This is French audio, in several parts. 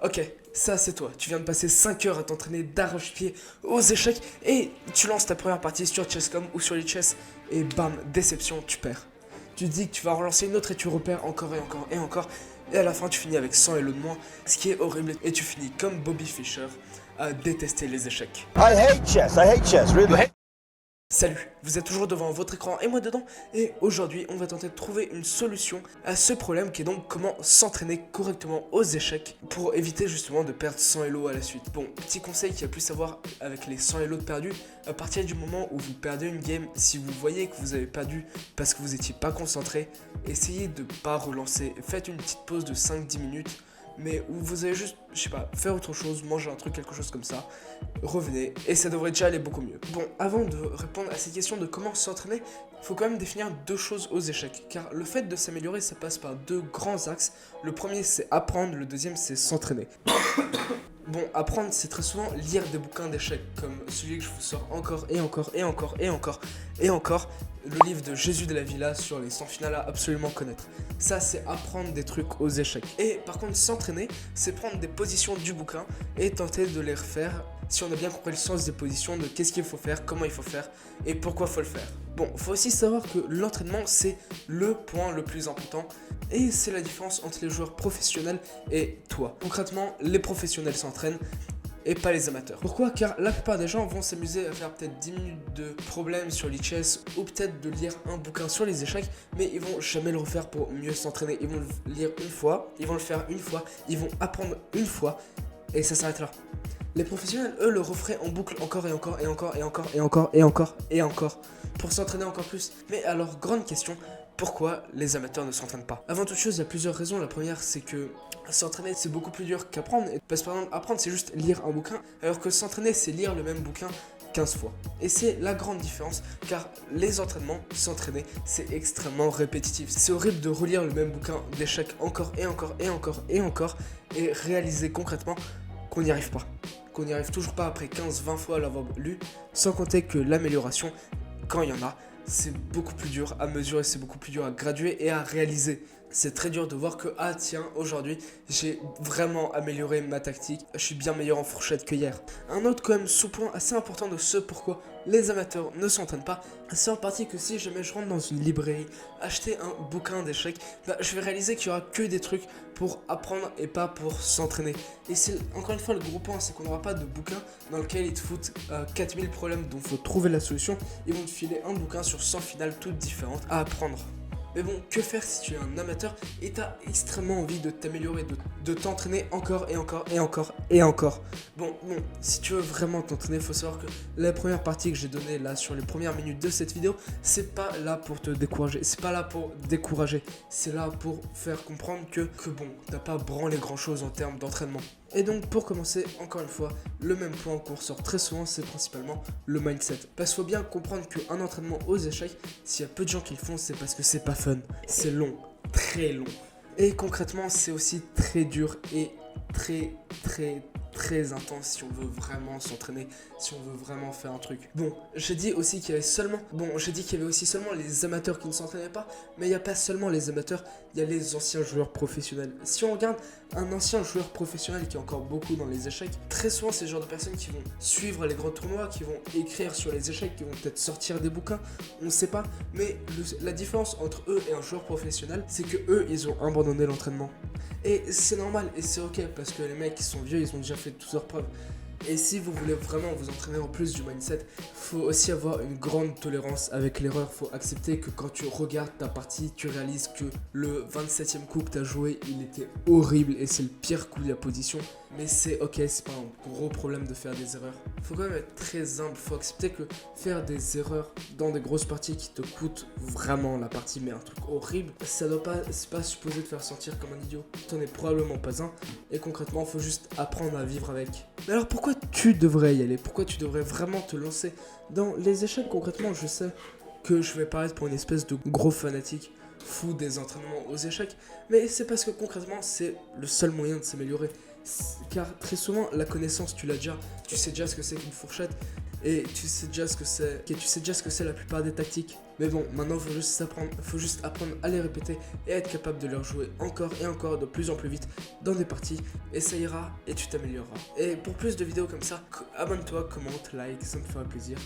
Ok, ça c'est toi. Tu viens de passer 5 heures à t'entraîner d'arrache-pied aux échecs et tu lances ta première partie sur Chess.com ou sur les chess et bam, déception, tu perds. Tu te dis que tu vas relancer une autre et tu repères encore et encore et encore et à la fin tu finis avec 100 Elo de moins, ce qui est horrible et tu finis comme Bobby Fischer à détester les échecs. I hate chess, really. Salut, vous êtes toujours devant votre écran et moi dedans et aujourd'hui on va tenter de trouver une solution à ce problème qui est donc comment s'entraîner correctement aux échecs pour éviter justement de perdre 100 Elo à la suite. Bon, petit conseil qu'il y a plus à voir avec les 100 Elo de perdus, à partir du moment où vous perdez une game, si vous voyez que vous avez perdu parce que vous n'étiez pas concentré, essayez de pas relancer, faites une petite pause de 5-10 minutes. Mais où vous allez juste, je sais pas, faire autre chose, manger un truc, quelque chose comme ça, revenez, et ça devrait déjà aller beaucoup mieux. Bon, avant de répondre à ces questions de comment s'entraîner, il faut quand même définir deux choses aux échecs, car le fait de s'améliorer, ça passe par deux grands axes. Le premier, c'est apprendre, le deuxième, c'est s'entraîner. Bon, apprendre, c'est très souvent lire des bouquins d'échecs, comme celui que je vous sors encore et encore et encore et encore et encore, le livre de Jésus de la Villa sur les 100 finales à absolument connaître. Ça, c'est apprendre des trucs aux échecs. Et par contre, s'entraîner, c'est prendre des positions du bouquin et tenter de les refaire si on a bien compris le sens des positions, de qu'est-ce qu'il faut faire, comment il faut faire et pourquoi il faut le faire. Bon, il faut aussi savoir que l'entraînement, c'est le point le plus important et c'est la différence entre les joueurs professionnels et toi. Concrètement, les professionnels s'entraînent et pas les amateurs. Pourquoi? Car la plupart des gens vont s'amuser à faire peut-être 10 minutes de problèmes sur l'e-chess ou peut-être de lire un bouquin sur les échecs, mais ils vont jamais le refaire pour mieux s'entraîner. Ils vont le lire une fois, ils vont le faire une fois, ils vont apprendre une fois et ça s'arrête là. Les professionnels, eux, le referaient en boucle encore et encore et encore et encore et encore et encore et encore pour s'entraîner encore plus. Mais alors, grande question, pourquoi les amateurs ne s'entraînent pas? Avant toute chose, il y a plusieurs raisons. La première, c'est que s'entraîner, c'est beaucoup plus dur qu'apprendre. Parce que par exemple, apprendre, c'est juste lire un bouquin, alors que s'entraîner, c'est lire le même bouquin 15 fois. Et c'est la grande différence, car les entraînements, s'entraîner, c'est extrêmement répétitif. C'est horrible de relire le même bouquin d'échecs encore et encore et encore et encore et réaliser concrètement qu'on n'y arrive pas. Qu'on n'y arrive toujours pas après 15-20 fois l'avoir lu, sans compter que l'amélioration, quand il y en a, c'est beaucoup plus dur à mesurer, c'est beaucoup plus dur à graduer et à réaliser. C'est très dur de voir que, ah tiens, aujourd'hui, j'ai vraiment amélioré ma tactique, je suis bien meilleur en fourchette que hier. Un autre quand même sous-point assez important de ce pourquoi les amateurs ne s'entraînent pas, c'est en partie que si jamais je rentre dans une librairie, acheter un bouquin d'échecs, je vais réaliser qu'il y aura que des trucs pour apprendre et pas pour s'entraîner. Et c'est encore une fois le gros point, c'est qu'on n'aura pas de bouquin dans lequel ils te foutent 4000 problèmes dont il faut trouver la solution. Ils vont te filer un bouquin sur 100 finales toutes différentes à apprendre. Mais bon, que faire si tu es un amateur et t'as extrêmement envie de t'améliorer, de t'entraîner encore et encore et encore et encore. Bon, si tu veux vraiment t'entraîner, il faut savoir que la première partie que j'ai donnée là sur les premières minutes de cette vidéo, c'est pas là pour te décourager, c'est pas là pour décourager, c'est là pour faire comprendre que bon, t'as pas branlé grand chose en termes d'entraînement. Et donc pour commencer, encore une fois, le même point qu'on ressort très souvent, c'est principalement le mindset. Parce qu'il faut bien comprendre qu'un entraînement aux échecs, s'il y a peu de gens qui le font, c'est parce que c'est pas fun. C'est long, très long. Et concrètement, c'est aussi très dur et très intense si on veut vraiment s'entraîner, si on veut vraiment faire un truc. Bon, j'ai dit aussi qu'il y avait aussi seulement les amateurs qui ne s'entraînaient pas, mais il n'y a pas seulement les amateurs, il y a les anciens joueurs professionnels. Si on regarde un ancien joueur professionnel qui est encore beaucoup dans les échecs, très souvent c'est le genre de personnes qui vont suivre les grands tournois, qui vont écrire sur les échecs, qui vont peut-être sortir des bouquins, on ne sait pas, mais la différence entre eux et un joueur professionnel, c'est que eux, ils ont abandonné l'entraînement. Et c'est normal et c'est ok parce que les mecs qui sont vieux, ils ont déjà fait toutes leurs preuves. Et si vous voulez vraiment vous entraîner en plus du mindset, faut aussi avoir une grande tolérance avec l'erreur. Faut accepter que quand tu regardes ta partie, tu réalises que le 27e coup que tu as joué, il était horrible et c'est le pire coup de la position. Mais c'est ok, c'est pas un gros problème de faire des erreurs. Faut quand même être très humble, faut accepter que faire des erreurs dans des grosses parties qui te coûtent vraiment la partie, mais un truc horrible, c'est pas supposé te faire sentir comme un idiot. T'en es probablement pas un, et concrètement, faut juste apprendre à vivre avec. Mais alors pourquoi tu devrais y aller? Pourquoi tu devrais vraiment te lancer dans les échecs? Concrètement, je sais que je vais paraître pour une espèce de gros fanatique fou des entraînements aux échecs, mais c'est parce que concrètement, c'est le seul moyen de s'améliorer. Car très souvent, la connaissance, tu l'as déjà. Tu sais déjà ce que c'est qu'une fourchette et tu sais déjà ce que c'est la plupart des tactiques. Mais bon, maintenant faut juste apprendre à les répéter et à être capable de leur jouer encore et encore de plus en plus vite dans des parties, et ça ira et tu t'amélioreras. Et pour plus de vidéos comme ça, abonne-toi, commente, like, ça me fera plaisir.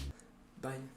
Bye.